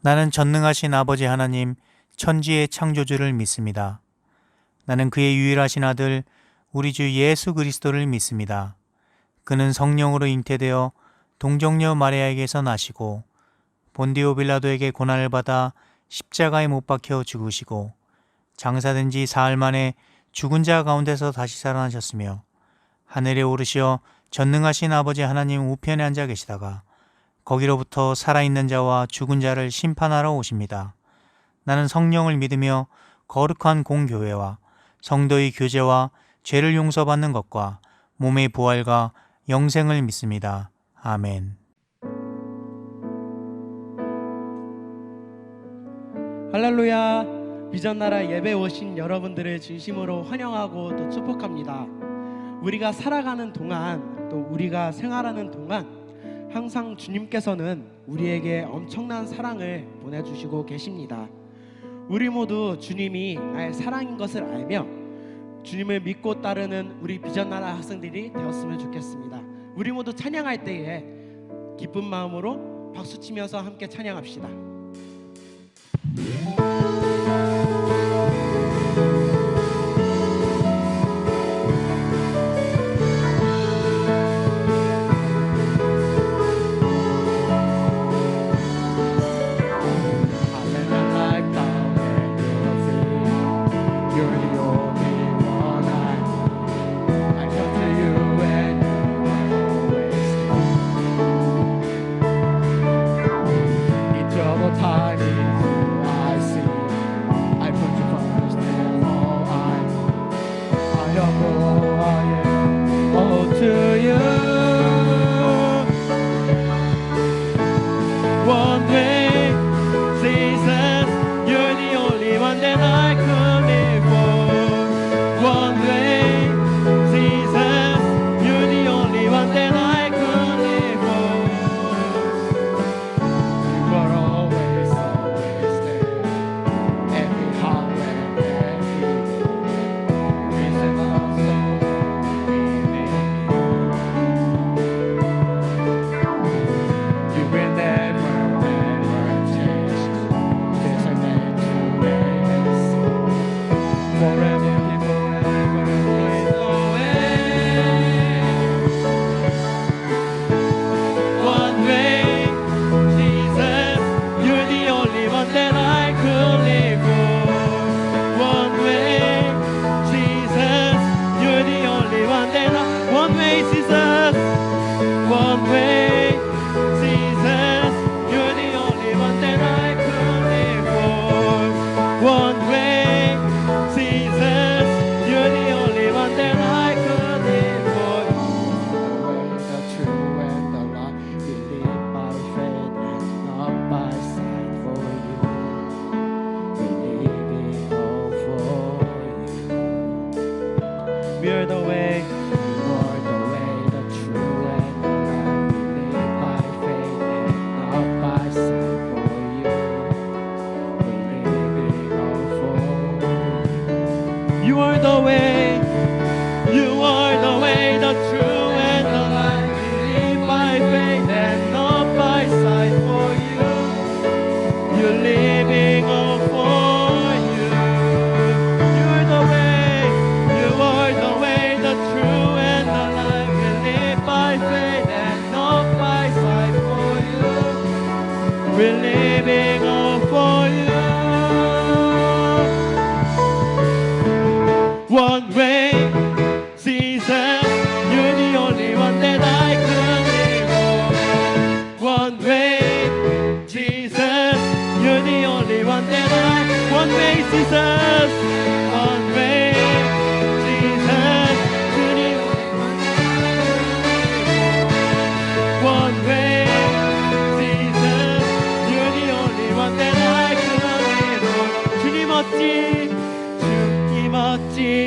나는 전능하신 아버지 하나님, 천지의 창조주를 믿습니다. 나는 그의 유일하신 아들, 우리 주 예수 그리스도를 믿습니다. 그는 성령으로 잉태되어 동정녀 마리아에게서 나시고 본디오 빌라도에게 고난을 받아 십자가에 못 박혀 죽으시고 장사된 지 사흘 만에 죽은 자 가운데서 다시 살아나셨으며 하늘에 오르시어 전능하신 아버지 하나님 우편에 앉아 계시다가 거기로부터 살아있는 자와 죽은 자를 심판하러 오십니다. 나는 성령을 믿으며 거룩한 공교회와 성도의 교제와 죄를 용서받는 것과 몸의 부활과 영생을 믿습니다. 아멘. 할렐루야. 비전나라 예배 오신 여러분들을 진심으로 환영하고 또 축복합니다. 우리가 살아가는 동안 또 우리가 생활하는 동안 항상 주님께서는 우리에게 엄청난 사랑을 보내주시고 계십니다. 우리 모두 주님이 나의 사랑인 것을 알며 주님을 믿고 따르는 우리 비전나라 학생들이 되었으면 좋겠습니다. 우리 모두 찬양할 때에 기쁜 마음으로 박수치면서 함께 찬양합시다.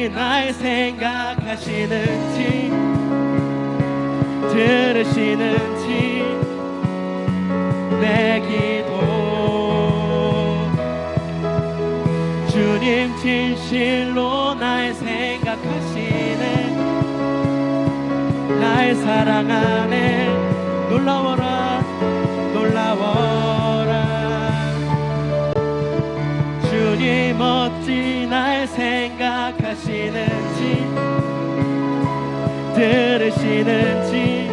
날 생각하시는지 들으시는지 내 기도 주님 진실로 날 생각하시네 날 사랑하네 놀라워라 놀라워라 들으시는지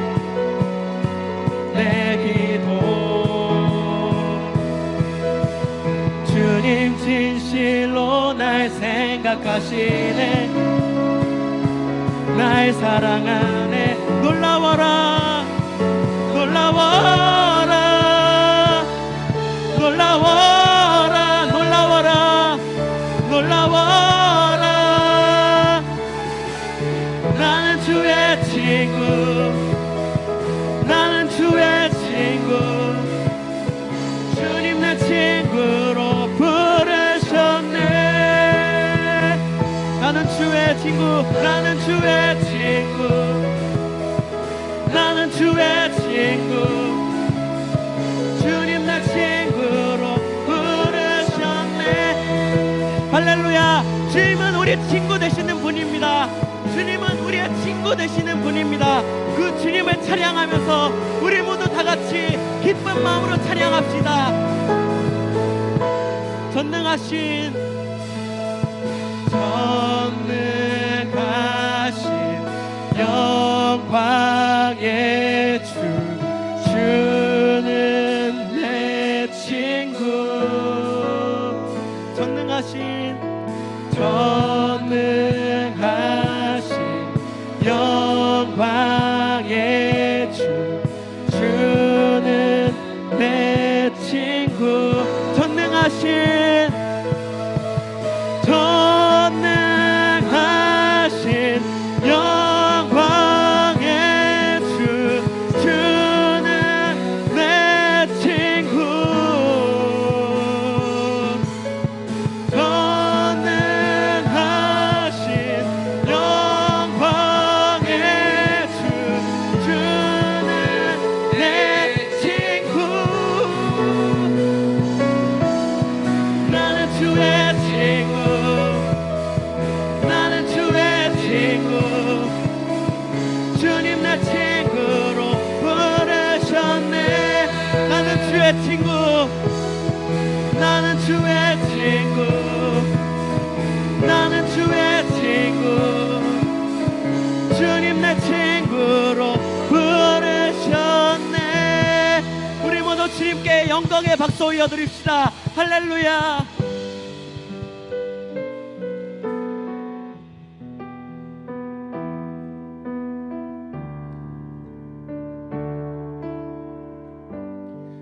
내 기도 주님 진실로 날 생각하시네 날 사랑하네 놀라워라 놀라워라 놀라워라 놀라워라 놀라워라 나는 주의 친구 나는 주의 친구 주님 내 친구로 부르셨네 나는 주의 친구 나는 주의 친구 나는 주의 친구 주님 내 친구로 부르셨네 할렐루야 주님은 우리 친구 되시는 분입니다 주님은 우리의 친구 되시는 분입니다 그 주님을 찬양하면서 우리 모두 다 같이 기쁜 마음으로 찬양합시다 전능하신 영광의 주 주는 내 친구 전능하신 영광의 주 주는 내 친구 전능하신 영광의 주 주는 내 친구 전능하신 영광의 주 주는 내 친구 나는 주의 친구 나는 주의 친구 주님 내 친구로 부르셨네 나는 주의 친구 나는 주의 친구 나는 주의 친구 주님 내 친구로 부르셨네 우리 모두 주님께 영광의 박수 올려드립시다 할렐루야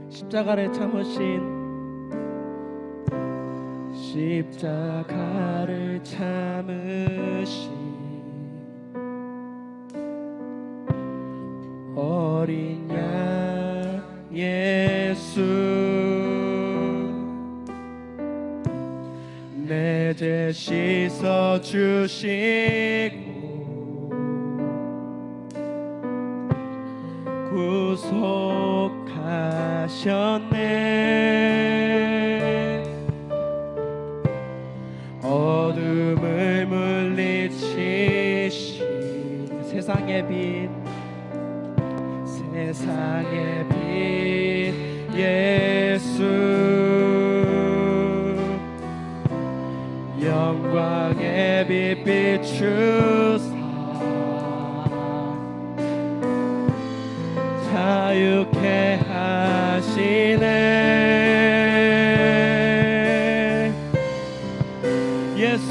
십자가를 참으신 십자가를 참으신 어린 양 예수 내 죄 씻어 주시고 구속하셨네 어둠을 물리치신 세상의 빛 예수 영광의 빛 비추사 자유케 하시네 예수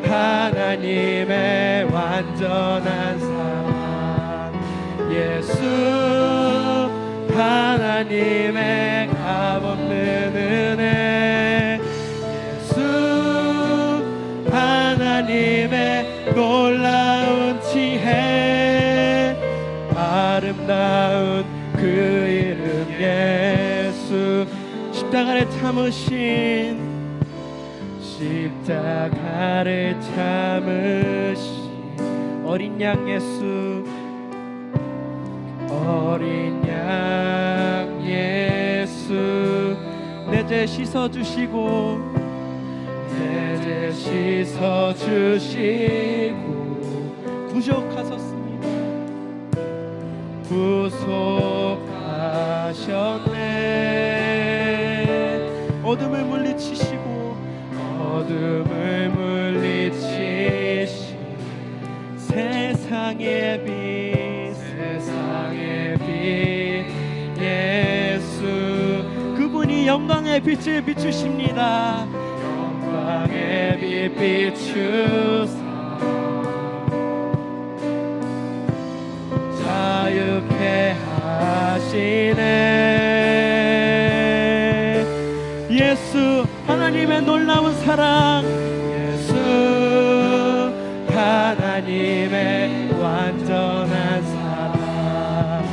하나님의 완전한 사랑 예수 하나님의 값없는 은혜 예수 하나님의 놀라운 지혜 아름다운 그 이름 예수 십자가를 참으신 어린 양 예수 어린 양 예수 내 죄 씻어주시고 내 죄 씻어주시고 구속하셨습니다 구속하셨네 어둠을 물리치시고 어둠을 물리치시고 세상의 빛 예수 그분이 영광의 빛을 비추십니다. 영광의 빛 비추사 자유케 하시네. 예수 하나님의 놀라운 사랑, 예수 하나님의 완전한 사랑,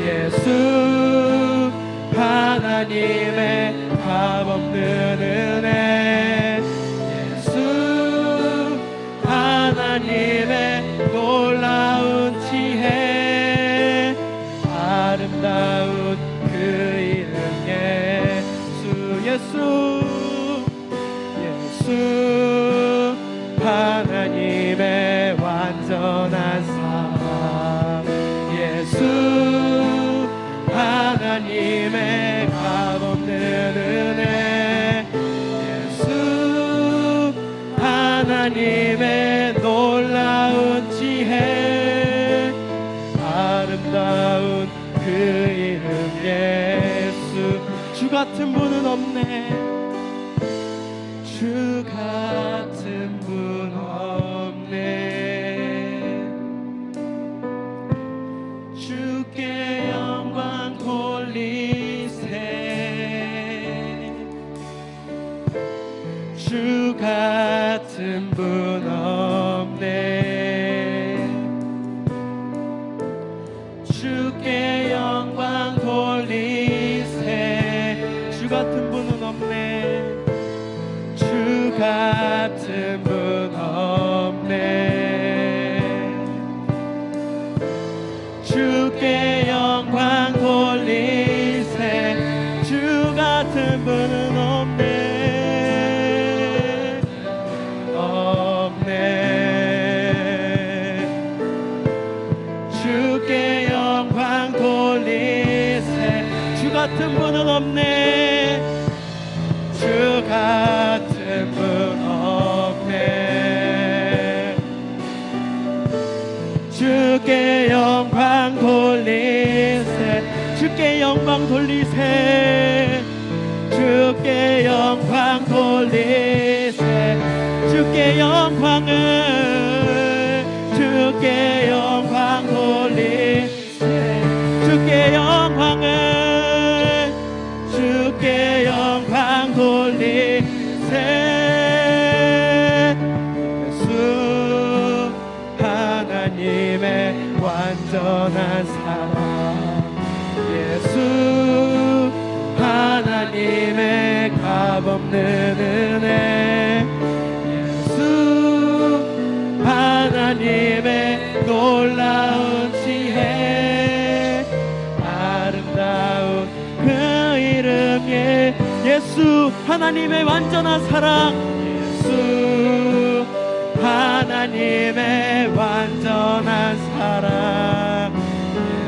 예수 하나님의 값없는 은혜, 예수 하나님의 놀라운 지혜, 아름다운 그 이름 예수 하나님의 완전한 사랑, 예수 하나님의 값없는 은혜, 예수 하나님의 놀라운 지혜, 아름다운 그 이름 예수. 주 같은 분은 없네. 주 같은 분 없네. 주께 영광 돌리세. 주 같은 분 없네. 주께 영광 돌리세. 주 같은 분은 없네. 주 같은 분 없네. 주께 영광 돌리세. 주 같은 분은 없네. 없네. 주께 영광 돌리세. 주 같은 분은 없네. 주 같은 분 없네. 주께 영광 돌리세. 주께 영광 돌리세. 주께 영광 돌리세. 주께 영광을, 주께 영광 돌리세. 주께 영광을, 주께 영광 돌리세. 예수 하나님의 완전한 사랑, 예수 하나님의 값없는 은혜, 예수 하나님의 놀라운 지혜, 아름다운 그 이름 예수 하나님의 완전한 사랑, 예수 하나님의 완전한 사랑,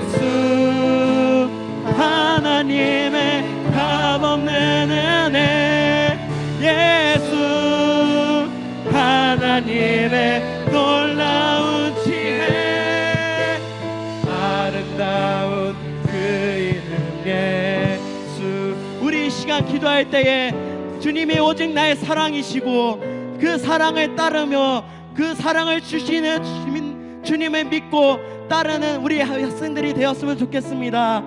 예수 하나님의 값없는 은혜, 예수 하나님의 놀라운 지혜, 아름다운 그 이름 예수. 우리 이 시간 기도할 때에 주님이 오직 나의 사랑이시고 그 사랑을 따르며 그 사랑을 주시는 주님을 믿고 따르는 우리 학생들이 되었으면 좋겠습니다.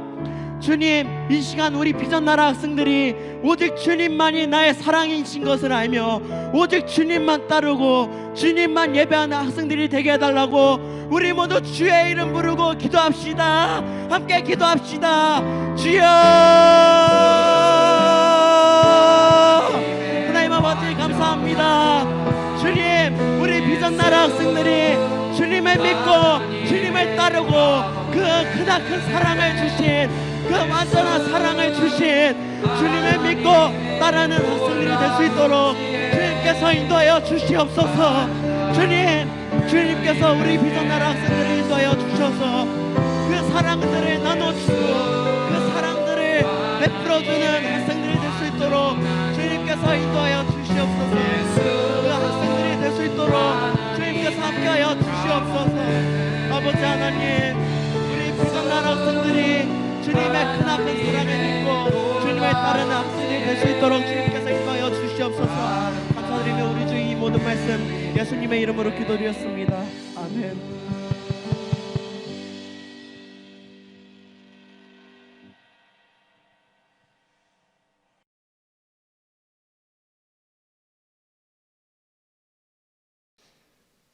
주님, 이 시간 우리 비전나라 학생들이 오직 주님만이 나의 사랑이신 것을 알며 오직 주님만 따르고 주님만 예배하는 학생들이 되게 해달라고 우리 모두 주의 이름 부르고 기도합시다. 함께 기도합시다. 주여, 하나님 아버지 감사합니다. 주님, 우리 비전나라 학생들이 주님을 믿고 주님을 따르고 그 크나큰 사랑을 주신 그 완전한 사랑을 주신 주님을 믿고 따르는 학생들이 될 수 있도록 주님께서 인도하여 주시옵소서. 주님께서 우리 비전나라 학생들을 인도하여 주셔서 그 사랑들을 나눠주고 그 사랑들을 베풀어주는 학생들이 될 수 있도록 주님께서 인도하여 주시옵소서. 그 학생들이 될 수 있도록 주님께서 함께하여 주시옵소서. 아버지, 하나님, 우리 불장난 학생들이 주님의 크나큰 사랑을 믿고 주님을 따르는 학생이 될 수 있도록 주님께서 인도하여 주시옵소서. 감사드리며 우리 주의 이 모든 말씀 예수님의 이름으로 기도드렸습니다. 아멘.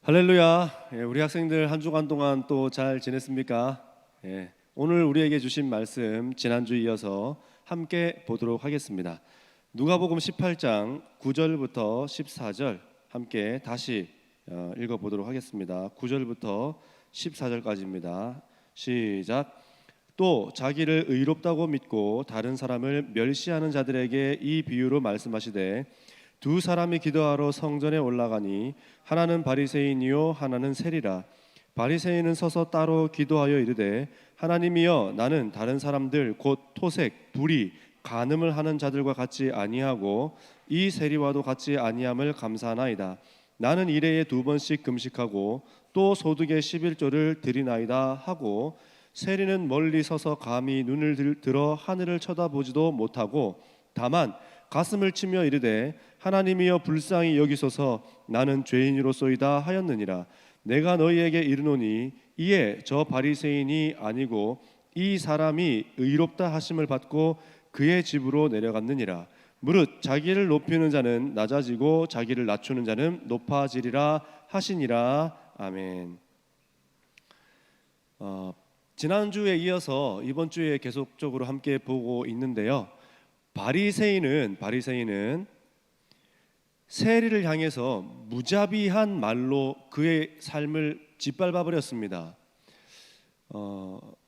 할렐루야. 우리 학생들 한 주간 동안 또 잘 지냈습니까? 오늘 우리에게 주신 말씀 지난주에 이어서 함께 보도록 하겠습니다. 누가복음 18장 9절부터 14절 함께 다시 읽어보도록 하겠습니다. 9절부터 14절까지입니다. 시작. 또 자기를 의롭다고 믿고 다른 사람을 멸시하는 자들에게 이 비유로 말씀하시되 두 사람이 기도하러 성전에 올라가니 하나는 바리새인이요 하나는 세리라. 바리새인은 서서 따로 기도하여 이르되 하나님이여 나는 다른 사람들 곧 토색, 불의, 간음을 하는 자들과 같이 아니하고 이 세리와도 같이 아니함을 감사하나이다. 나는 일해에 2번씩 금식하고 또 소득의 11조를 드리나이다 하고 세리는 멀리 서서 감히 눈을 들어 하늘을 쳐다보지도 못하고 다만 가슴을 치며 이르되 하나님이여 불쌍히 여기소서 나는 죄인이로소이다 하였느니라. 내가 너희에게 이르노니 이에 저 바리새인이 아니고 이 사람이 의롭다 하심을 받고 그의 집으로 내려갔느니라. 무릇 자기를 높이는 자는 낮아지고 자기를 낮추는 자는 높아지리라 하시니라. 아멘. 지난주에 이어서 이번 주에 계속적으로 함께 보고 있는데요. 바리새인은 세리를 향해서 무자비한 말로 그의 삶을 짓밟아 버렸습니다.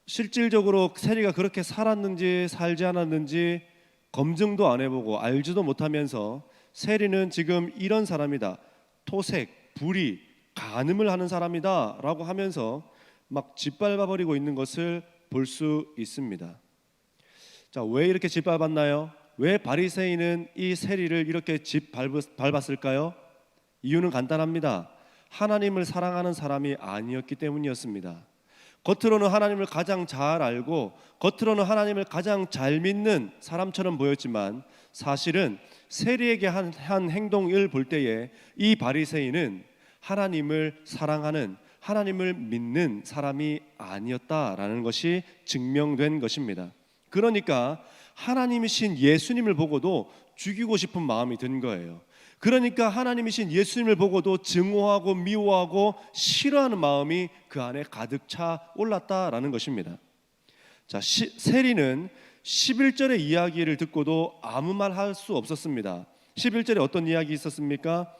실질적으로 세리가 그렇게 살았는지 살지 않았는지 검증도 안 해보고 알지도 못하면서 세리는 지금 이런 사람이다, 토색, 불의, 간음을 하는 사람이다 라고 하면서 막 짓밟아 버리고 있는 것을 볼 수 있습니다. 자, 왜 이렇게 짓밟았나요? 왜 바리새인은 이 세리를 이렇게 짓밟았을까요? 이유는 간단합니다. 하나님을 사랑하는 사람이 아니었기 때문이었습니다. 겉으로는 하나님을 가장 잘 알고 겉으로는 하나님을 가장 잘 믿는 사람처럼 보였지만 사실은 세리에게 한 행동을 볼 때에 이 바리새인은 하나님을 사랑하는, 하나님을 믿는 사람이 아니었다라는 것이 증명된 것입니다. 그러니까 하나님이신 예수님을 보고도 죽이고 싶은 마음이 든 거예요. 그러니까 하나님이신 예수님을 보고도 증오하고 미워하고 싫어하는 마음이 그 안에 가득 차 올랐다라는 것입니다. 자, 세리는 11절의 이야기를 듣고도 아무 말 할 수 없었습니다. 11절에 어떤 이야기 있었습니까?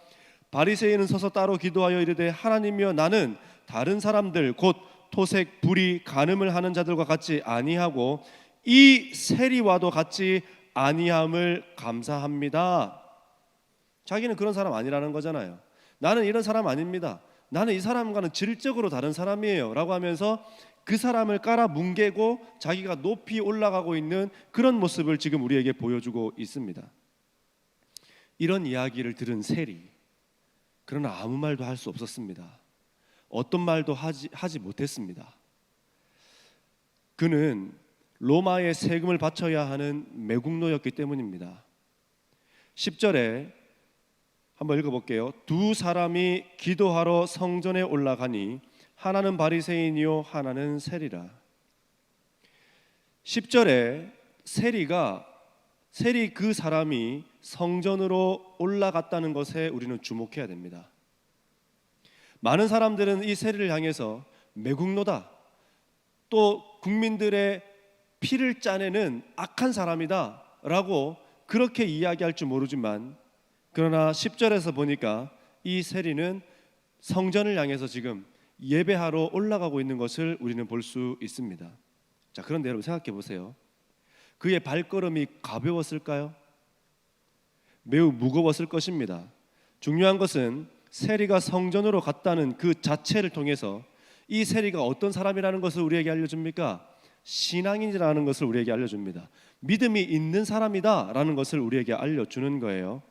바리새인은 서서 따로 기도하여 이르되 하나님이여 나는 다른 사람들 곧 토색, 불의, 간음을 하는 자들과 같이 아니하고 이 세리와도 같이 아니함을 감사합니다. 자기는 그런 사람 아니라는 거잖아요. 나는 이런 사람 아닙니다. 나는 이 사람과는 질적으로 다른 사람이에요 라고 하면서 그 사람을 깔아 뭉개고 자기가 높이 올라가고 있는 그런 모습을 지금 우리에게 보여주고 있습니다. 이런 이야기를 들은 세리, 그러나 아무 말도 할 수 없었습니다. 어떤 말도 하지 못했습니다. 그는 로마의 세금을 바쳐야 하는 매국노였기 때문입니다. 10절에 한번 읽어볼게요. 두 사람이 기도하러 성전에 올라가니 하나는 바리새인이요 하나는 세리라. 10절에 세리 그 사람이 성전으로 올라갔다는 것에 우리는 주목해야 됩니다. 많은 사람들은 이 세리를 향해서 매국노다, 또 국민들의 피를 짜내는 악한 사람이다 라고 그렇게 이야기할 줄 모르지만, 그러나 10절에서 보니까 이 세리는 성전을 향해서 지금 예배하러 올라가고 있는 것을 우리는 볼 수 있습니다. 자, 그런데 여러분 생각해 보세요. 그의 발걸음이 가벼웠을까요? 매우 무거웠을 것입니다. 중요한 것은 세리가 성전으로 갔다는 그 자체를 통해서 이 세리가 어떤 사람이라는 것을 우리에게 알려줍니까? 신앙인이라는 것을 우리에게 알려줍니다. 믿음이 있는 사람이다 라는 것을 우리에게 알려주는 거예요.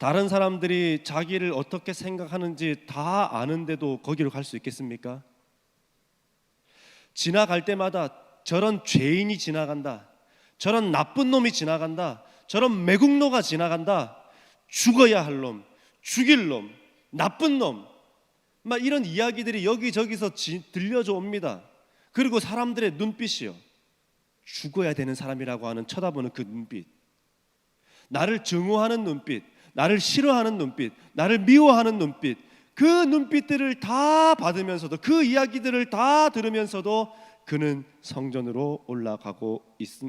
다른 사람들이 자기를 어떻게 생각하는지 다 아는데도 거기로 갈 수 있겠습니까? 지나갈 때마다 저런 죄인이 지나간다, 저런 나쁜 놈이 지나간다, 저런 매국노가 지나간다, 죽어야 할 놈, 죽일 놈, 나쁜 놈, 막 이런 이야기들이 여기저기서 들려져 옵니다. 그리고 사람들의 눈빛이요, 죽어야 되는 사람이라고 하는 쳐다보는 그 눈빛, 나를 증오하는 눈빛, 나를 싫어하는 눈빛, 나를 미워하는 눈빛, 그 눈빛들을 다 받으면서도, 그 이야기들을 다 들으면서도 그는 성전으로 올라가고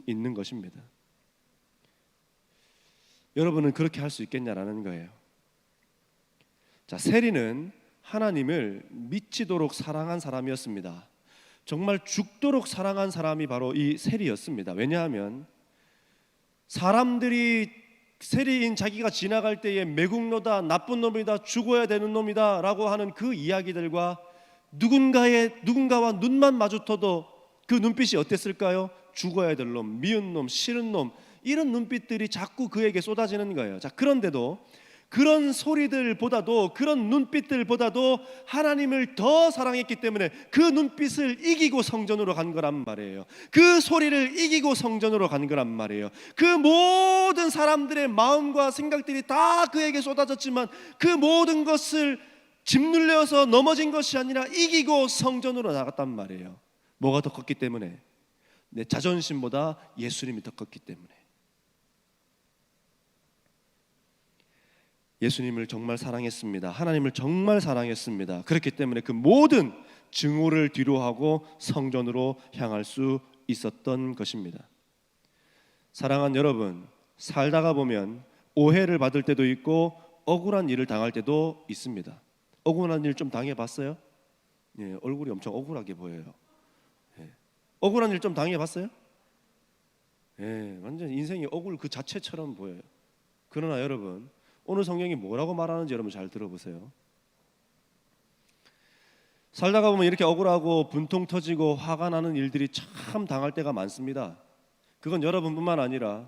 있는 것입니다. 여러분은 그렇게 할 수 있겠냐라는 거예요. 자, 세리는 하나님을 미치도록 사랑한 사람이었습니다. 정말 죽도록 사랑한 사람이 바로 이 세리였습니다. 왜냐하면 사람들이 세리인 자기가 지나갈 때에 매국노다, 나쁜 놈이다, 죽어야 되는 놈이다 라고 하는 그 이야기들과 누군가와 눈만 마주쳐도 그 눈빛이 어땠을까요? 죽어야 될 놈, 미운 놈, 싫은 놈, 이런 눈빛들이 자꾸 그에게 쏟아지는 거예요. 자, 그런데도 그런 소리들보다도, 그런 눈빛들보다도 하나님을 더 사랑했기 때문에 그 눈빛을 이기고 성전으로 간 거란 말이에요. 그 소리를 이기고 성전으로 간 거란 말이에요. 그 모든 사람들의 마음과 생각들이 다 그에게 쏟아졌지만 그 모든 것을 짓눌려서 넘어진 것이 아니라 이기고 성전으로 나갔단 말이에요. 뭐가 더 컸기 때문에? 내 자존심보다 예수님이 더 컸기 때문에. 예수님을 정말 사랑했습니다. 하나님을 정말 사랑했습니다. 그렇기 때문에 그 모든 증오를 뒤로하고 성전으로 향할 수 있었던 것입니다. 사랑하는 여러분, 살다가 보면 오해를 받을 때도 있고 억울한 일을 당할 때도 있습니다. 억울한 일 좀 당해봤어요? 예, 얼굴이 엄청 억울하게 보여요. 예. 억울한 일 좀 당해봤어요? 예, 완전 인생이 억울 그 자체처럼 보여요. 그러나 여러분, 오늘 성경이 뭐라고 말하는지 여러분 잘 들어보세요. 살다가 보면 이렇게 억울하고 분통 터지고 화가 나는 일들이 참 당할 때가 많습니다. 그건 여러분뿐만 아니라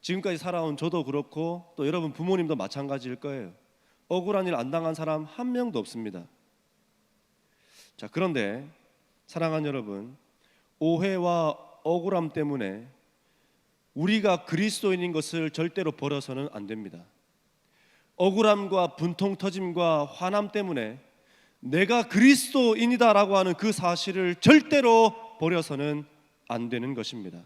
지금까지 살아온 저도 그렇고 또 여러분 부모님도 마찬가지일 거예요. 억울한 일 안 당한 사람 한 명도 없습니다. 자, 그런데 사랑하는 여러분, 오해와 억울함 때문에 우리가 그리스도인인 것을 절대로 버려서는 안 됩니다. 억울함과 분통 터짐과 화남 때문에 내가 그리스도인이다라고 하는 그 사실을 절대로 버려서는 안 되는 것입니다.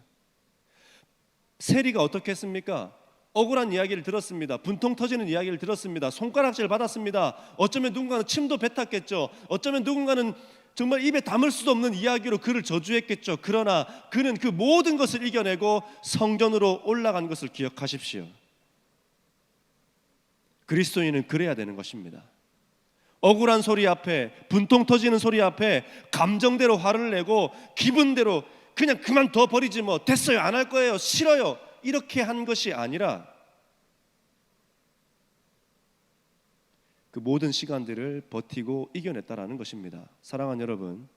세리가 어떻게 했습니까? 억울한 이야기를 들었습니다. 분통 터지는 이야기를 들었습니다. 손가락질 받았습니다. 어쩌면 누군가는 침도 뱉었겠죠. 어쩌면 누군가는 정말 입에 담을 수도 없는 이야기로 그를 저주했겠죠. 그러나 그는 그 모든 것을 이겨내고 성전으로 올라간 것을 기억하십시오. 그리스도인은 그래야 되는 것입니다. 억울한 소리 앞에, 분통 터지는 소리 앞에 감정대로 화를 내고 기분대로 그냥 그만둬 버리지 뭐, 됐어요, 안 할 거예요, 싫어요, 이렇게 한 것이 아니라 그 모든 시간들을 버티고 이겨냈다라는 것입니다. 사랑하는 여러분,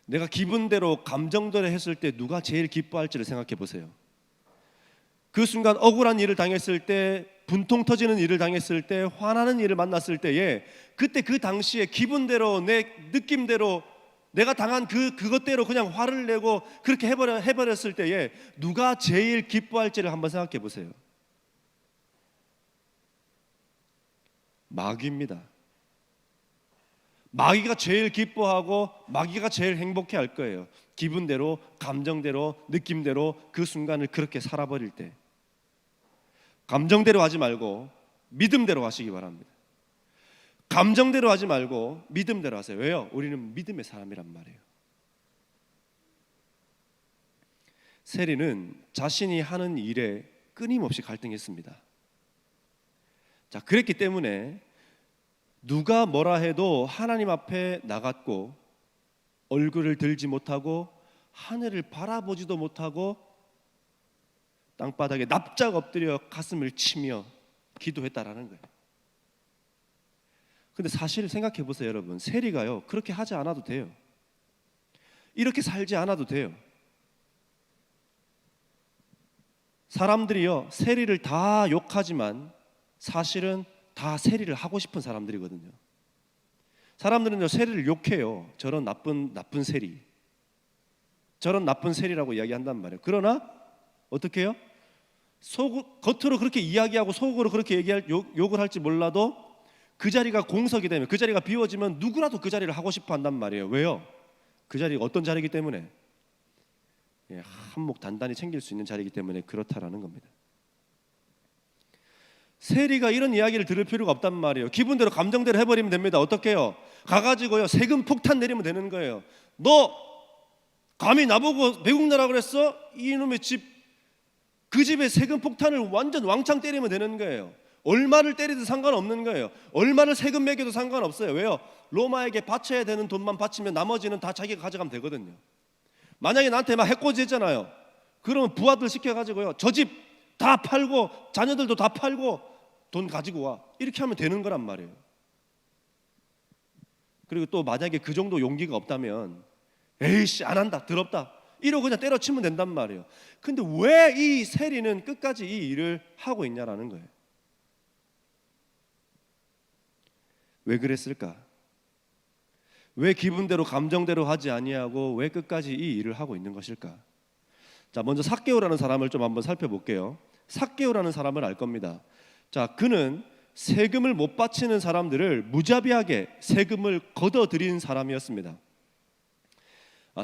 내가 기분대로 감정대로 했을 때 누가 제일 기뻐할지를 생각해 보세요. 그 순간 억울한 일을 당했을 때, 분통 터지는 일을 당했을 때, 화나는 일을 만났을 때에 그때 그 당시에 기분대로 내 느낌대로 내가 당한 그것대로 그냥 화를 내고 그렇게 해버렸을 때에 누가 제일 기뻐할지를 한번 생각해 보세요. 마귀입니다. 마귀가 제일 기뻐하고 마귀가 제일 행복해 할 거예요. 기분대로, 감정대로, 느낌대로 그 순간을 그렇게 살아버릴 때. 감정대로 하지 말고 믿음대로 하시기 바랍니다. 감정대로 하지 말고 믿음대로 하세요. 왜요? 우리는 믿음의 사람이란 말이에요. 세리는 자신이 하는 일에 끊임없이 갈등했습니다. 자, 그랬기 때문에 누가 뭐라 해도 하나님 앞에 나갔고 얼굴을 들지 못하고 하늘을 바라보지도 못하고 땅바닥에 납작 엎드려 가슴을 치며 기도했다라는 거예요. 근데 사실 생각해 보세요, 여러분. 세리가요, 그렇게 하지 않아도 돼요. 이렇게 살지 않아도 돼요. 사람들이요, 세리를 다 욕하지만 사실은 다 세리를 하고 싶은 사람들이거든요. 사람들은요, 세리를 욕해요. 저런 나쁜 세리, 저런 나쁜 세리라고 이야기한단 말이에요. 그러나 어떻게 해요? 겉으로 그렇게 이야기하고 속으로 그렇게 욕을 할지 몰라도 그 자리가 공석이 되면, 그 자리가 비워지면 누구라도 그 자리를 하고 싶어 한단 말이에요. 왜요? 그 자리가 어떤 자리이기 때문에, 한몫 단단히 챙길 수 있는 자리이기 때문에 그렇다라는 겁니다. 세리가 이런 이야기를 들을 필요가 없단 말이에요. 기분대로 감정대로 해버리면 됩니다. 어떻게 해요? 가가지고요, 세금 폭탄 내리면 되는 거예요. 너 감히 나보고 외국 나라 그랬어? 이놈의 집, 그 집에 세금 폭탄을 완전 왕창 때리면 되는 거예요. 얼마를 때리든 상관없는 거예요. 얼마를 세금 매겨도 상관없어요. 왜요? 로마에게 바쳐야 되는 돈만 바치면 나머지는 다 자기가 가져가면 되거든요. 만약에 나한테 막 해코지 했잖아요. 그러면 부하들 시켜가지고요, 저 집 다 팔고 자녀들도 다 팔고 돈 가지고 와, 이렇게 하면 되는 거란 말이에요. 그리고 또 만약에 그 정도 용기가 없다면 에이씨 안 한다, 더럽다 이러고 그냥 때려치면 된단 말이에요. 근데 왜 이 세리는 끝까지 이 일을 하고 있냐라는 거예요. 왜 그랬을까? 왜 기분대로 감정대로 하지 아니하고 왜 끝까지 이 일을 하고 있는 것일까? 자, 먼저 삭개오라는 사람을 좀 한번 살펴볼게요. 삭개오라는 사람을 알 겁니다. 자, 그는 세금을 못 바치는 사람들을 무자비하게 세금을 걷어들인 사람이었습니다.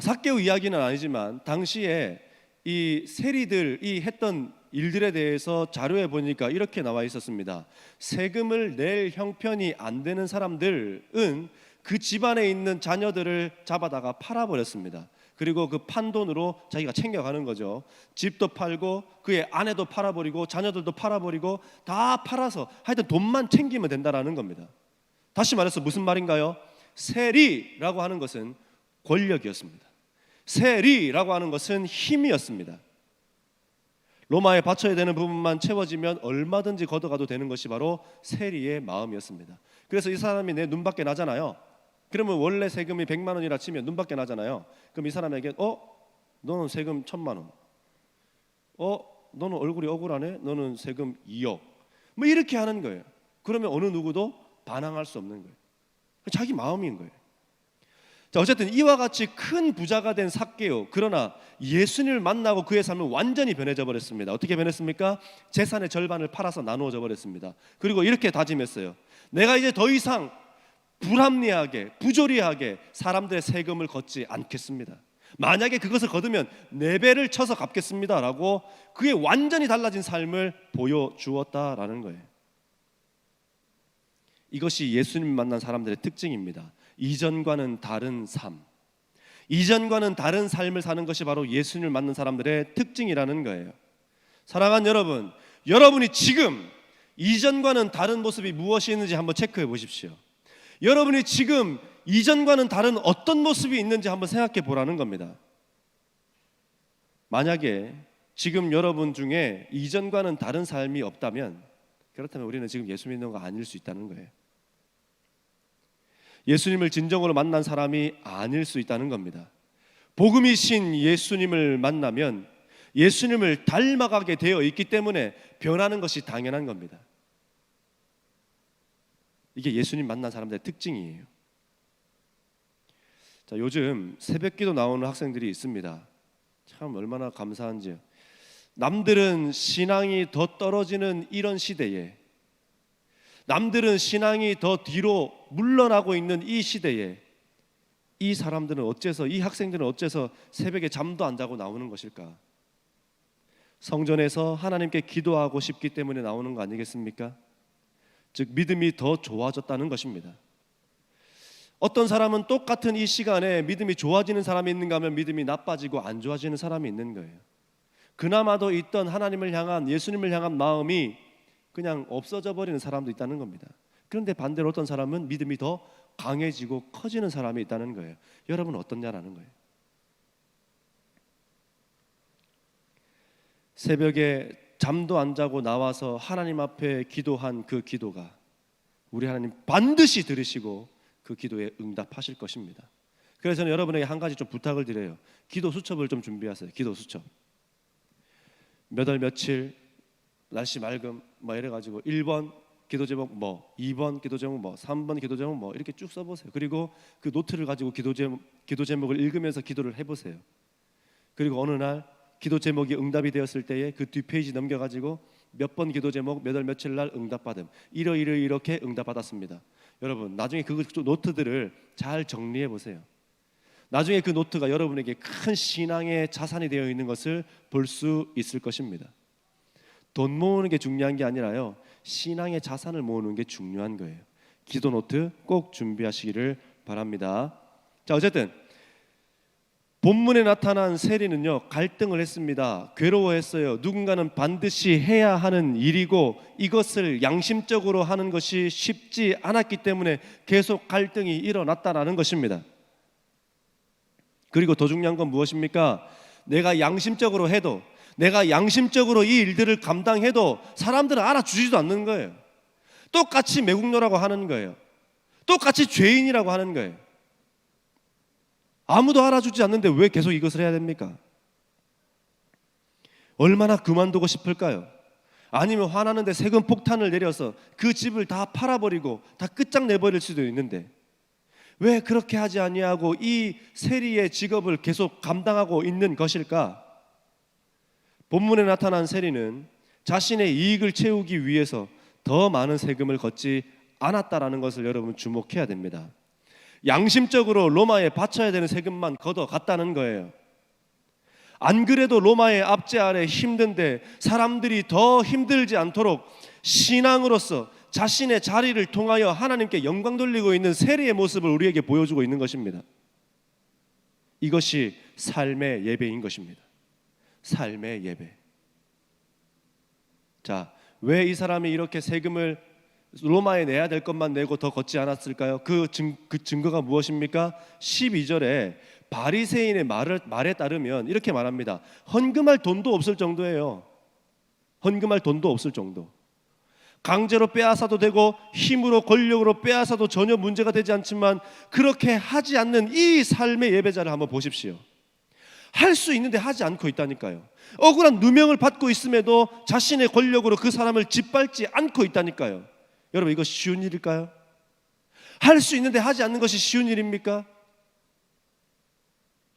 삭개오 이야기는 아니지만 당시에 이 세리들이 했던 일들에 대해서 자료에 보니까 이렇게 나와 있었습니다. 세금을 낼 형편이 안 되는 사람들은 그 집안에 있는 자녀들을 잡아다가 팔아버렸습니다. 그리고 그 판 돈으로 자기가 챙겨가는 거죠. 집도 팔고 그의 아내도 팔아버리고 자녀들도 팔아버리고 다 팔아서 하여튼 돈만 챙기면 된다라는 겁니다. 다시 말해서 무슨 말인가요? 세리라고 하는 것은 권력이었습니다. 세리라고 하는 것은 힘이었습니다. 로마에 바쳐야 되는 부분만 채워지면 얼마든지 걷어가도 되는 것이 바로 세리의 마음이었습니다. 그래서 이 사람이 내 눈밖에 나잖아요. 그러면 원래 세금이 100만 원이라 치면 눈밖에 나잖아요. 그럼 이 사람에게 너는 세금 1000만 원, 너는 얼굴이 억울하네, 너는 세금 2억, 뭐 이렇게 하는 거예요. 그러면 어느 누구도 반항할 수 없는 거예요. 자기 마음인 거예요. 자, 어쨌든 이와 같이 큰 부자가 된 삭개오, 그러나 예수님을 만나고 그의 삶은 완전히 변해져 버렸습니다. 어떻게 변했습니까? 재산의 절반을 팔아서 나누어져 버렸습니다. 그리고 이렇게 다짐했어요. 내가 이제 더 이상 불합리하게 부조리하게 사람들의 세금을 걷지 않겠습니다. 만약에 그것을 거두면 4배를 쳐서 갚겠습니다 라고 그의 완전히 달라진 삶을 보여주었다라는 거예요. 이것이 예수님 만난 사람들의 특징입니다. 이전과는 다른 삶, 이전과는 다른 삶을 사는 것이 바로 예수님을 만난 사람들의 특징이라는 거예요. 사랑하는 여러분, 여러분이 지금 이전과는 다른 모습이 무엇이 있는지 한번 체크해 보십시오. 여러분이 지금 이전과는 다른 어떤 모습이 있는지 한번 생각해 보라는 겁니다. 만약에 지금 여러분 중에 이전과는 다른 삶이 없다면, 그렇다면 우리는 지금 예수 믿는 거 아닐 수 있다는 거예요. 예수님을 진정으로 만난 사람이 아닐 수 있다는 겁니다. 복음이신 예수님을 만나면 예수님을 닮아가게 되어 있기 때문에 변하는 것이 당연한 겁니다. 이게 예수님 만난 사람들의 특징이에요. 자, 요즘 새벽기도 나오는 학생들이 있습니다. 참 얼마나 감사한지요. 남들은 신앙이 더 떨어지는 이런 시대에, 남들은 신앙이 더 뒤로 물러나고 있는 이 시대에 이 사람들은 어째서, 이 학생들은 어째서 새벽에 잠도 안 자고 나오는 것일까? 성전에서 하나님께 기도하고 싶기 때문에 나오는 거 아니겠습니까? 즉 믿음이 더 좋아졌다는 것입니다. 어떤 사람은 똑같은 이 시간에 믿음이 좋아지는 사람이 있는가 하면 믿음이 나빠지고 안 좋아지는 사람이 있는 거예요. 그나마도 있던 하나님을 향한, 예수님을 향한 마음이 그냥 없어져 버리는 사람도 있다는 겁니다. 그런데 반대로 어떤 사람은 믿음이 더 강해지고 커지는 사람이 있다는 거예요. 여러분은 어떻냐라는 거예요. 새벽에 잠도 안 자고 나와서 하나님 앞에 기도한 그 기도가 우리 하나님 반드시 들으시고 그 기도에 응답하실 것입니다. 그래서 저는 여러분에게 한 가지 좀 부탁을 드려요. 기도 수첩을 좀 준비하세요. 기도 수첩. 몇 월 며칠 날씨 맑음 뭐 이래가지고 1번 기도 제목 뭐, 2번 기도 제목 뭐, 3번 기도 제목 뭐 이렇게 쭉 써보세요. 그리고 그 노트를 가지고 기도 제목을 읽으면서 기도를 해보세요. 그리고 어느 날 기도 제목이 응답이 되었을 때에 그 뒷페이지 넘겨가지고 몇 번 기도 제목 몇 월 며칠 날 응답받음, 이렇게 응답받았습니다. 여러분 나중에 그 노트들을 잘 정리해 보세요. 나중에 그 노트가 여러분에게 큰 신앙의 자산이 되어 있는 것을 볼 수 있을 것입니다. 돈 모으는 게 중요한 게 아니라요, 신앙의 자산을 모으는 게 중요한 거예요. 기도 노트 꼭 준비하시기를 바랍니다. 자, 어쨌든 본문에 나타난 세리는요, 갈등을 했습니다. 괴로워했어요. 누군가는 반드시 해야 하는 일이고 이것을 양심적으로 하는 것이 쉽지 않았기 때문에 계속 갈등이 일어났다라는 것입니다. 그리고 더 중요한 건 무엇입니까? 내가 양심적으로 해도, 내가 양심적으로 이 일들을 감당해도 사람들은 알아주지도 않는 거예요. 똑같이 매국노라고 하는 거예요. 똑같이 죄인이라고 하는 거예요. 아무도 알아주지 않는데 왜 계속 이것을 해야 됩니까? 얼마나 그만두고 싶을까요? 아니면 화나는데 세금 폭탄을 내려서 그 집을 다 팔아버리고 다 끝장내버릴 수도 있는데 왜 그렇게 하지 아니하고 이 세리의 직업을 계속 감당하고 있는 것일까? 본문에 나타난 세리는 자신의 이익을 채우기 위해서 더 많은 세금을 걷지 않았다라는 것을 여러분 주목해야 됩니다. 양심적으로 로마에 바쳐야 되는 세금만 걷어갔다는 거예요. 안 그래도 로마의 압제 아래 힘든데 사람들이 더 힘들지 않도록 신앙으로서 자신의 자리를 통하여 하나님께 영광 돌리고 있는 세리의 모습을 우리에게 보여주고 있는 것입니다. 이것이 삶의 예배인 것입니다. 삶의 예배. 자, 왜 이 사람이 이렇게 세금을 로마에 내야 될 것만 내고 더 걷지 않았을까요? 그 증거가 무엇입니까? 12절에 바리새인의 말에 따르면 이렇게 말합니다. 헌금할 돈도 없을 정도예요. 헌금할 돈도 없을 정도. 강제로 빼앗아도 되고 힘으로 권력으로 빼앗아도 전혀 문제가 되지 않지만 그렇게 하지 않는 이 삶의 예배자를 한번 보십시오. 할 수 있는데 하지 않고 있다니까요. 억울한 누명을 받고 있음에도 자신의 권력으로 그 사람을 짓밟지 않고 있다니까요. 여러분 이거 쉬운 일일까요? 할 수 있는데 하지 않는 것이 쉬운 일입니까?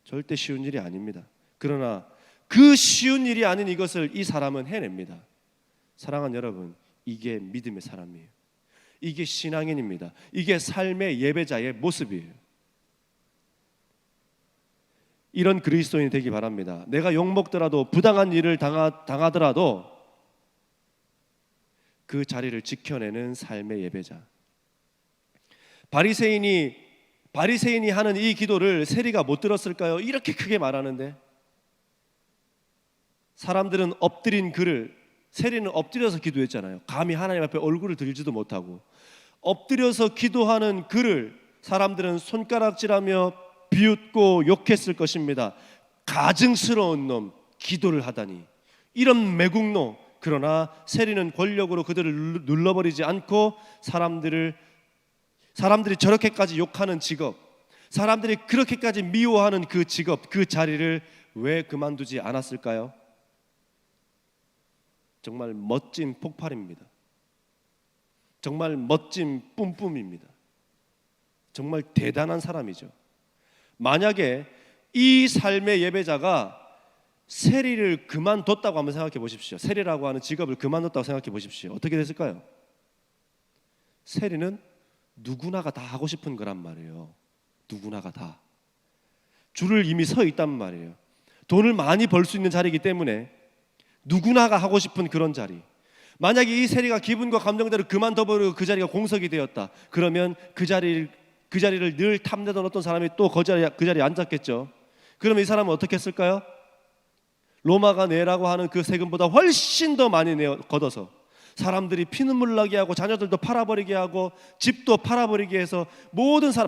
절대 쉬운 일이 아닙니다. 그러나 그 쉬운 일이 아닌 이것을 이 사람은 해냅니다. 사랑하는 여러분, 이게 믿음의 사람이에요. 이게 신앙인입니다. 이게 삶의 예배자의 모습이에요. 이런 그리스도인이 되기 바랍니다. 내가 욕먹더라도 부당한 일을 당하더라도 그 자리를 지켜내는 삶의 예배자. 바리새인이 하는 이 기도를 세리가 못 들었을까요? 이렇게 크게 말하는데 사람들은 엎드린 그를, 세리는 엎드려서 기도했잖아요. 감히 하나님 앞에 얼굴을 들지도 못하고 엎드려서 기도하는 그를 사람들은 손가락질하며 비웃고 욕했을 것입니다. 가증스러운 놈, 기도를 하다니. 이런 매국노. 그러나 세리는 권력으로 그들을 눌러버리지 않고 사람들이 저렇게까지 욕하는 직업, 사람들이 그렇게까지 미워하는 그 직업, 그 자리를 왜 그만두지 않았을까요? 정말 멋진 폭발입니다. 정말 멋진 뿜뿜입니다. 정말 대단한 사람이죠. 만약에 이 삶의 예배자가 세리를 그만뒀다고 한번 생각해 보십시오. 세리라고 하는 직업을 그만뒀다고 생각해 보십시오. 어떻게 됐을까요? 세리는 누구나가 다 하고 싶은 거란 말이에요. 누구나가 다. 줄을 이미 서 있단 말이에요. 돈을 많이 벌 수 있는 자리이기 때문에 누구나가 하고 싶은 그런 자리. 만약에 이 세리가 기분과 감정대로 그만둬버리고 그 자리가 공석이 되었다. 그러면 그 자리를 늘 탐내던 어떤 사람이 또 그 자리에 앉았겠죠. 그러면 이 사람은 어떻게 했을까요? 로마가 내라고 하는 그 세금보다 훨씬 더 많이 걷어서 사람들이 피눈물 나게 하고 자녀들도 팔아버리게 하고 집도 팔아버리게 해서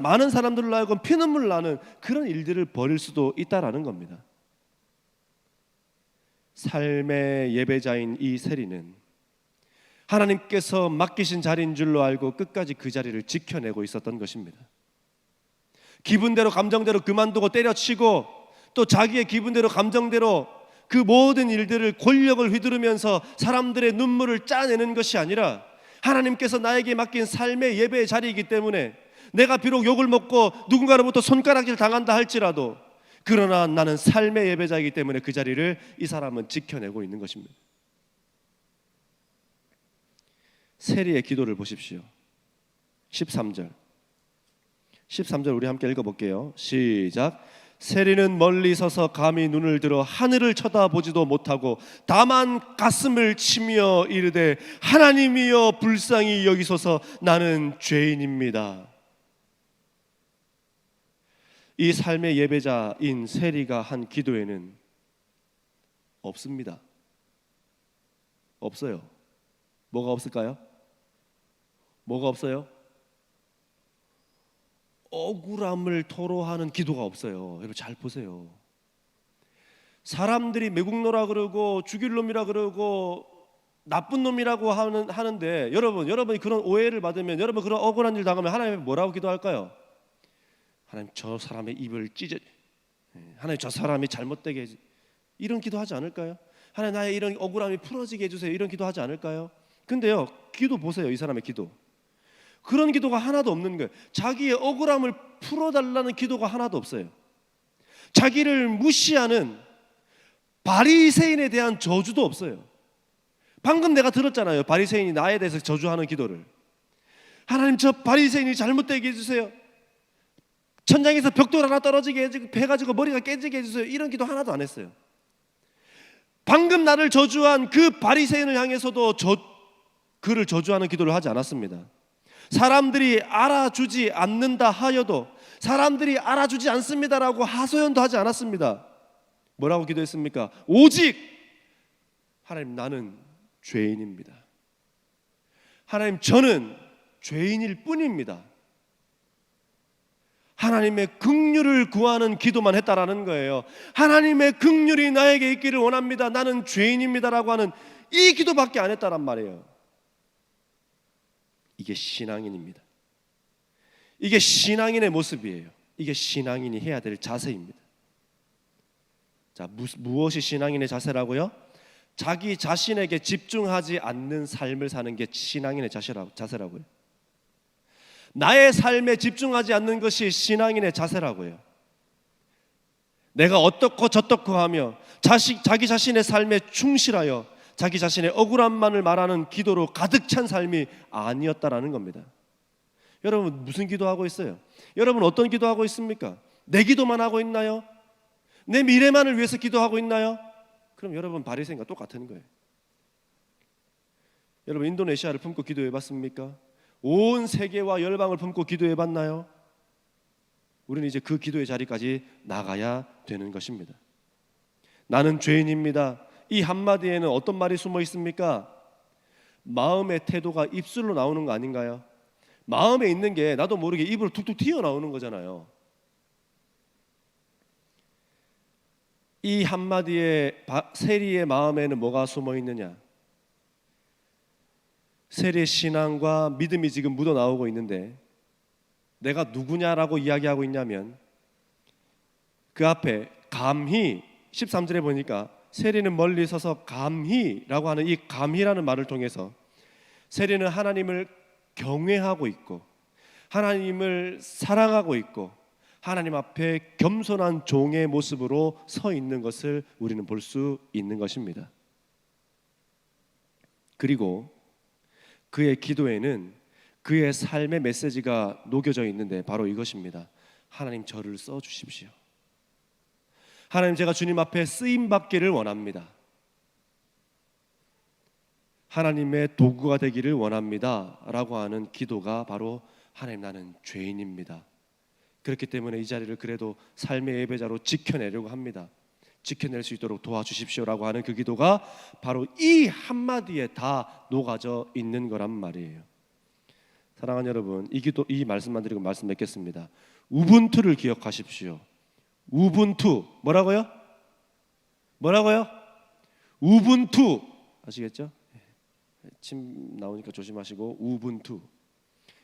많은 사람들로 하여금 피눈물 나는 그런 일들을 벌일 수도 있다라는 겁니다. 삶의 예배자인 이 세리는 하나님께서 맡기신 자리인 줄로 알고 끝까지 그 자리를 지켜내고 있었던 것입니다. 기분대로 감정대로 그만두고 때려치고 또 자기의 기분대로 감정대로 그 모든 일들을 권력을 휘두르면서 사람들의 눈물을 짜내는 것이 아니라 하나님께서 나에게 맡긴 삶의 예배의 자리이기 때문에 내가 비록 욕을 먹고 누군가로부터 손가락질 당한다 할지라도 그러나 나는 삶의 예배자이기 때문에 그 자리를 이 사람은 지켜내고 있는 것입니다. 세리의 기도를 보십시오. 13절 우리 함께 읽어볼게요. 시작. 세리는 멀리 서서 감히 눈을 들어 하늘을 쳐다보지도 못하고 다만 가슴을 치며 이르되 하나님이여 불쌍히 여기소서 나는 죄인입니다. 이 삶의 예배자인 세리가 한 기도에는 없습니다. 없어요. 뭐가 없을까요? 뭐가 없어요? 억울함을 토로하는 기도가 없어요. 여러분 잘 보세요. 사람들이 매국노라 그러고 죽일 놈이라 그러고 나쁜 놈이라고 하는데 여러분이 그런 오해를 받으면, 여러분 그런 억울한 일 당하면 하나님 뭐라고 기도할까요? 하나님 저 사람의 입을 하나님 저 사람이 잘못되게 이런 기도하지 않을까요? 하나님 나의 이런 억울함이 풀어지게 해주세요, 이런 기도하지 않을까요? 근데요, 기도 보세요. 이 사람의 기도, 그런 기도가 하나도 없는 거예요. 자기의 억울함을 풀어달라는 기도가 하나도 없어요. 자기를 무시하는 바리새인에 대한 저주도 없어요. 방금 내가 들었잖아요. 바리새인이 나에 대해서 저주하는 기도를. 하나님 저 바리새인이 잘못되게 해주세요, 천장에서 벽돌 하나 떨어지게 해가지고 머리가 깨지게 해주세요, 이런 기도 하나도 안 했어요. 방금 나를 저주한 그 바리새인을 향해서도 그를 저주하는 기도를 하지 않았습니다. 사람들이 알아주지 않는다 하여도 사람들이 알아주지 않습니다라고 하소연도 하지 않았습니다. 뭐라고 기도했습니까? 오직 하나님 나는 죄인입니다. 하나님 저는 죄인일 뿐입니다. 하나님의 긍휼을 구하는 기도만 했다라는 거예요. 하나님의 긍휼이 나에게 있기를 원합니다. 나는 죄인입니다라고 하는 이 기도밖에 안 했다란 말이에요. 이게 신앙인입니다. 이게 신앙인의 모습이에요. 이게 신앙인이 해야 될 자세입니다. 자, 무엇이 신앙인의 자세라고요? 자기 자신에게 집중하지 않는 삶을 사는 게 신앙인의 자세라고요. 나의 삶에 집중하지 않는 것이 신앙인의 자세라고요. 내가 어떻고 저떻고 하며 자기 자신의 삶에 충실하여 자기 자신의 억울함만을 말하는 기도로 가득 찬 삶이 아니었다라는 겁니다. 여러분 무슨 기도하고 있어요? 여러분 어떤 기도하고 있습니까? 내 기도만 하고 있나요? 내 미래만을 위해서 기도하고 있나요? 그럼 여러분 바리새인과 똑같은 거예요. 여러분 인도네시아를 품고 기도해 봤습니까? 온 세계와 열방을 품고 기도해 봤나요? 우리는 이제 그 기도의 자리까지 나가야 되는 것입니다. 나는 죄인입니다. 이 한마디에는 어떤 말이 숨어 있습니까? 마음의 태도가 입술로 나오는 거 아닌가요? 마음에 있는 게 나도 모르게 입으로 툭툭 튀어나오는 거잖아요. 이 한마디에 세리의 마음에는 뭐가 숨어 있느냐? 세리의 신앙과 믿음이 지금 묻어나오고 있는데 내가 누구냐라고 이야기하고 있냐면 그 앞에 감히 13절에 보니까 세리는 멀리 서서 감히라고 하는 이 감히라는 말을 통해서 세리는 하나님을 경외하고 있고 하나님을 사랑하고 있고 하나님 앞에 겸손한 종의 모습으로 서 있는 것을 우리는 볼 수 있는 것입니다. 그리고 그의 기도에는 그의 삶의 메시지가 녹여져 있는데 바로 이것입니다. 하나님 저를 써주십시오. 하나님 제가 주님 앞에 쓰임받기를 원합니다. 하나님의 도구가 되기를 원합니다 라고 하는 기도가 바로 하나님 나는 죄인입니다. 그렇기 때문에 이 자리를 그래도 삶의 예배자로 지켜내려고 합니다. 지켜낼 수 있도록 도와주십시오라고 하는 그 기도가 바로 이 한마디에 다 녹아져 있는 거란 말이에요. 사랑하는 여러분, 이 말씀만 드리고 말씀 맺겠습니다. 우분투를 기억하십시오. 우분투 뭐라고요? 우분투 아시겠죠? 침 나오니까 조심하시고 우분투.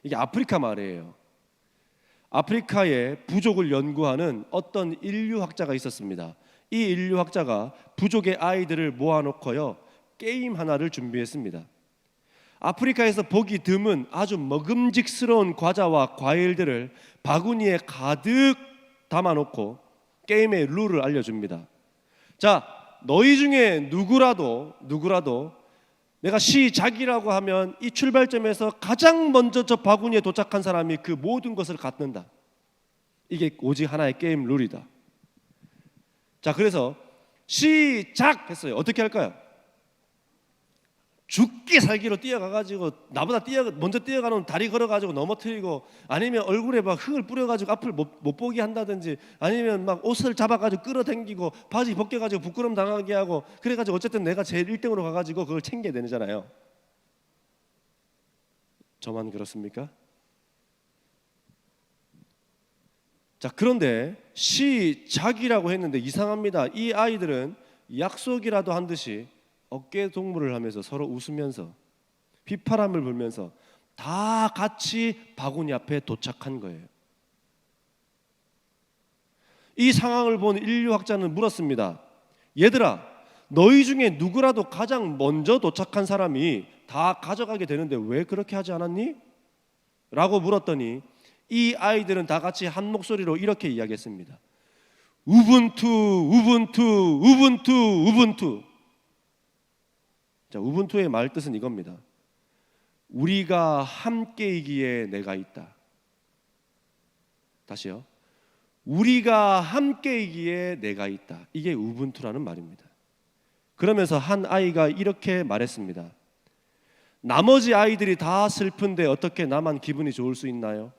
이게 아프리카 말이에요. 아프리카의 부족을 연구하는 어떤 인류학자가 있었습니다. 이 인류학자가 부족의 아이들을 모아놓고요 게임 하나를 준비했습니다. 아프리카에서 보기 드문 아주 먹음직스러운 과자와 과일들을 바구니에 가득 담아놓고 게임의 룰을 알려줍니다. 자, 너희 중에 누구라도 내가 시작이라고 하면 이 출발점에서 가장 먼저 저 바구니에 도착한 사람이 그 모든 것을 갖는다. 이게 오직 하나의 게임 룰이다. 자, 그래서 시작했어요. 어떻게 할까요? 죽기 살기로 뛰어가가지고 나보다 먼저 뛰어가는 다리 걸어가지고 넘어뜨리고, 아니면 얼굴에 막 흙을 뿌려가지고 앞을 못 보게 한다든지, 아니면 막 옷을 잡아가지고 끌어당기고 바지 벗겨가지고 부끄럼 당하게 하고, 그래가지고 어쨌든 내가 제일 1등으로 가가지고 그걸 챙겨야 되잖아요. 저만 그렇습니까? 자, 그런데 시작이라고 했는데 이상합니다. 이 아이들은 약속이라도 한 듯이 어깨 동무를 하면서 서로 웃으면서 휘파람을 불면서 다 같이 바구니 앞에 도착한 거예요. 이 상황을 본 인류학자는 물었습니다. 얘들아, 너희 중에 누구라도 가장 먼저 도착한 사람이 다 가져가게 되는데 왜 그렇게 하지 않았니? 라고 물었더니 이 아이들은 다 같이 한 목소리로 이렇게 이야기했습니다. 우분투, 우분투, 우분투, 우분투. 자, 우분투의 말 뜻은 이겁니다. 우리가 함께이기에 내가 있다. 다시요. 우리가 함께이기에 내가 있다. 이게 우분투라는 말입니다. 그러면서 한 아이가 이렇게 말했습니다. 나머지 아이들이 다 슬픈데 어떻게 나만 기분이 좋을 수 있나요?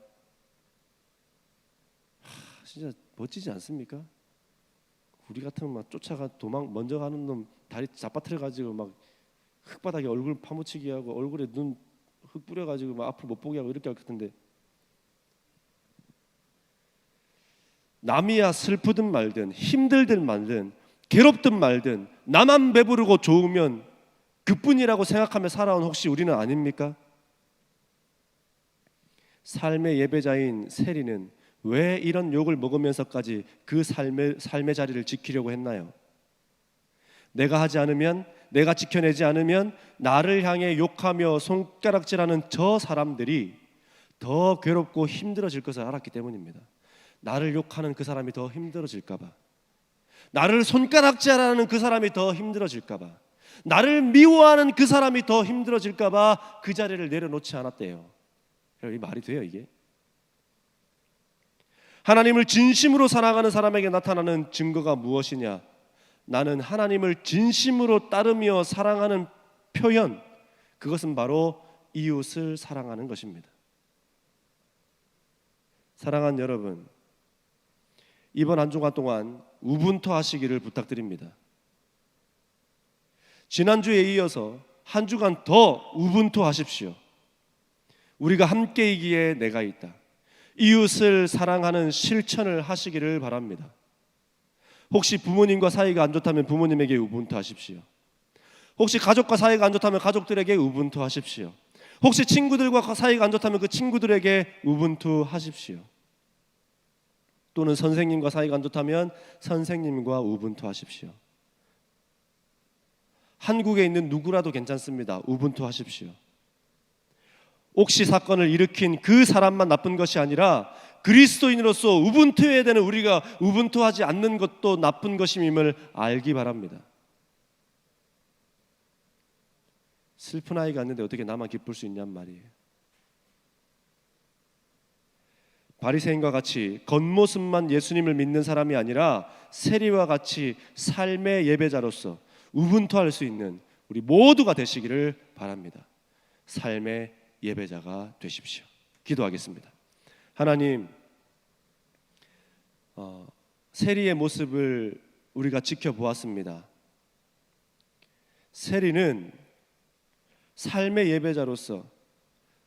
진짜 멋지지 않습니까? 우리 같으면 막 쫓아가 먼저 가는 놈 다리 잡아뜨려 가지고 막 흙바닥에 얼굴 파묻히게 하고 얼굴에 눈 흙 뿌려가지고 막 앞을 못 보게 하고 이렇게 할 텐데, 남이야 슬프든 말든 힘들든 말든 괴롭든 말든 나만 배부르고 좋으면 그뿐이라고 생각하며 살아온 혹시 우리는 아닙니까? 삶의 예배자인 세리는 왜 이런 욕을 먹으면서까지 그 삶의 자리를 지키려고 했나요? 내가 하지 않으면, 내가 지켜내지 않으면 나를 향해 욕하며 손가락질하는 저 사람들이 더 괴롭고 힘들어질 것을 알았기 때문입니다. 나를 욕하는 그 사람이 더 힘들어질까 봐, 나를 손가락질하는 그 사람이 더 힘들어질까 봐, 나를 미워하는 그 사람이 더 힘들어질까 봐 그 자리를 내려놓지 않았대요. 이 말이 돼요 이게? 하나님을 진심으로 사랑하는 사람에게 나타나는 증거가 무엇이냐? 나는 하나님을 진심으로 따르며 사랑하는 표현, 그것은 바로 이웃을 사랑하는 것입니다. 사랑하는 여러분, 이번 한 주간 동안 우분투 하시기를 부탁드립니다. 지난주에 이어서 한 주간 더 우분투 하십시오. 우리가 함께이기에 내가 있다. 이웃을 사랑하는 실천을 하시기를 바랍니다. 혹시 부모님과 사이가 안 좋다면 부모님에게 우분투 하십시오. 혹시 가족과 사이가 안 좋다면 가족들에게 우분투 하십시오. 혹시 친구들과 사이가 안 좋다면 그 친구들에게 우분투 하십시오. 또는 선생님과 사이가 안 좋다면 선생님과 우분투 하십시오. 한국에 있는 누구라도 괜찮습니다. 우분투 하십시오. 옥시 사건을 일으킨 그 사람만 나쁜 것이 아니라 그리스도인으로서 우분투해야 되는 우리가 우분투하지 않는 것도 나쁜 것임을 알기 바랍니다. 슬픈 아이가 있는데 어떻게 나만 기쁠 수 있냔 말이에요. 바리새인과 같이 겉모습만 예수님을 믿는 사람이 아니라 세리와 같이 삶의 예배자로서 우분투할 수 있는 우리 모두가 되시기를 바랍니다. 삶의 예배자가 되십시오. 기도하겠습니다. 하나님, 세리의 모습을 우리가 지켜보았습니다. 세리는 삶의 예배자로서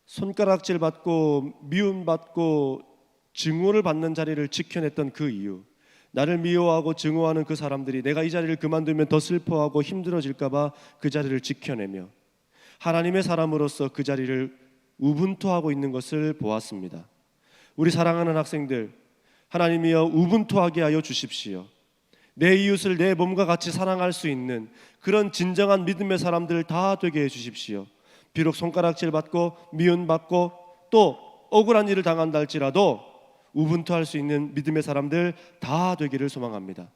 손가락질 받고 미움받고 증오를 받는 자리를 지켜냈던 그 이유, 나를 미워하고 증오하는 그 사람들이 내가 이 자리를 그만두면 더 슬퍼하고 힘들어질까 봐 그 자리를 지켜내며 하나님의 사람으로서 그 자리를 우분투하고 있는 것을 보았습니다. 우리 사랑하는 학생들, 하나님이여 우분투하게 하여 주십시오. 내 이웃을 내 몸과 같이 사랑할 수 있는 그런 진정한 믿음의 사람들 다 되게 해 주십시오. 비록 손가락질 받고 미움받고 또 억울한 일을 당한다 할지라도 우분투할 수 있는 믿음의 사람들 다 되기를 소망합니다.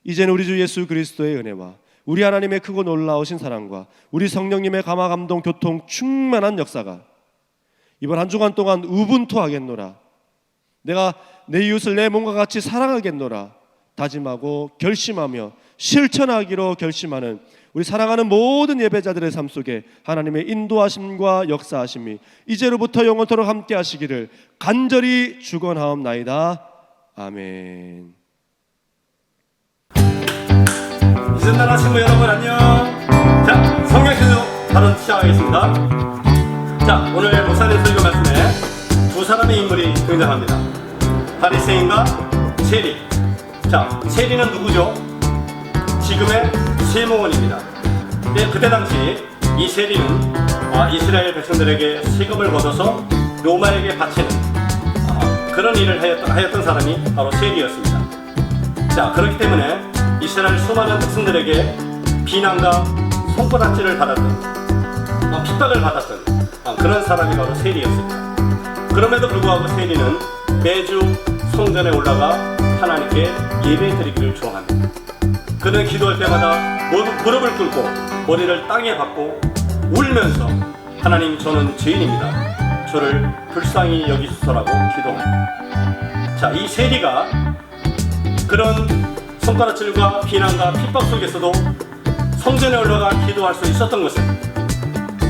이제는 우리 주 예수 그리스도의 은혜와 우리 하나님의 크고 놀라우신 사랑과 우리 성령님의 감화 감동 교통 충만한 역사가 이번 한 주간 동안 우분투하겠노라, 내가 내 이웃을 내 몸과 같이 사랑하겠노라 다짐하고 결심하며 실천하기로 결심하는 우리 사랑하는 모든 예배자들의 삶 속에 하나님의 인도하심과 역사하심이 이제로부터 영원토록 함께 하시기를 간절히 축원하옵나이다. 아멘. 이전나라 친구 여러분 안녕. 자, 성경 교육 바로 시작하겠습니다. 자, 오늘 목사님 설교 말씀에 두 사람의 인물이 등장합니다. 바리새인과 세리. 자, 세리는 누구죠? 지금의 세무원입니다. 네, 그때 당시 이 세리는 이스라엘 백성들에게 세금을 걷어서 로마에게 바치는 그런 일을 하였던 사람이 바로 세리였습니다. 자, 그렇기 때문에 이스라엘 수많은 백성들에게 비난과 손가락질을 받았던 핍박을 받았던 그런 사람이 바로 세리였습니다. 그럼에도 불구하고 세리는 매주 성전에 올라가 하나님께 예배드리기를 좋아합니다. 그는 기도할 때마다 무릎을 꿇고 머리를 땅에 박고 울면서 하나님, 저는 죄인입니다. 저를 불쌍히 여기소서라고 기도합니다. 자, 이 세리가 그런 손가락질과 비난과 핍박 속에서도 성전에 올라가 기도할 수 있었던 것은,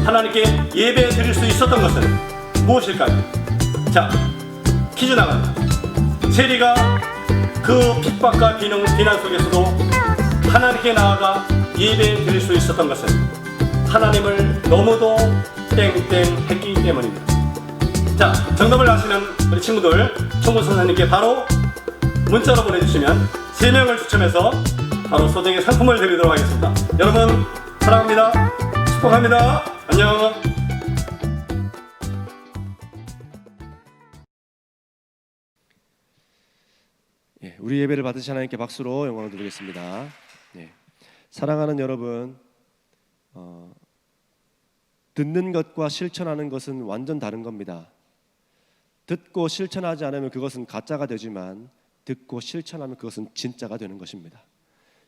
하나님께 예배 드릴 수 있었던 것은 무엇일까요? 자, 퀴즈 나갑니다. 세리가 그 핍박과 비난 속에서도 하나님께 나아가 예배 드릴 수 있었던 것은 하나님을 너무도 땡땡했기 때문입니다. 자, 정답을 아시는 우리 친구들 총무 선생님께 바로 문자로 보내주시면 3명을 추첨해서 바로 소정의 상품을 드리도록 하겠습니다. 여러분 사랑합니다. 축복합니다. 안녕. 우리 예배를 받으신 하나님께 박수로 영광을 드리겠습니다. 사랑하는 여러분, 듣는 것과 실천하는 것은 완전 다른 겁니다. 듣고 실천하지 않으면 그것은 가짜가 되지만 듣고 실천하면 그것은 진짜가 되는 것입니다.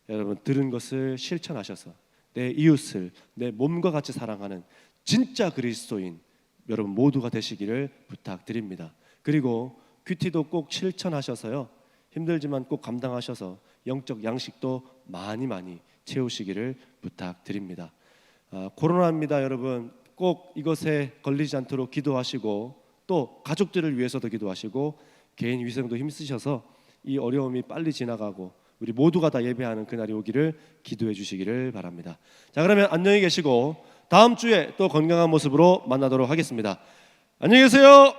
여러분, 들은 것을 실천하셔서 내 이웃을 내 몸과 같이 사랑하는 진짜 그리스도인 여러분 모두가 되시기를 부탁드립니다. 그리고 큐티도 꼭 실천하셔서요, 힘들지만 꼭 감당하셔서 영적 양식도 많이 채우시기를 부탁드립니다. 코로나입니다. 여러분, 꼭 이것에 걸리지 않도록 기도하시고 또 가족들을 위해서도 기도하시고 개인 위생도 힘쓰셔서 이 어려움이 빨리 지나가고 우리 모두가 다 예배하는 그날이 오기를 기도해 주시기를 바랍니다. 자, 그러면 안녕히 계시고 다음 주에 또 건강한 모습으로 만나도록 하겠습니다. 안녕히 계세요.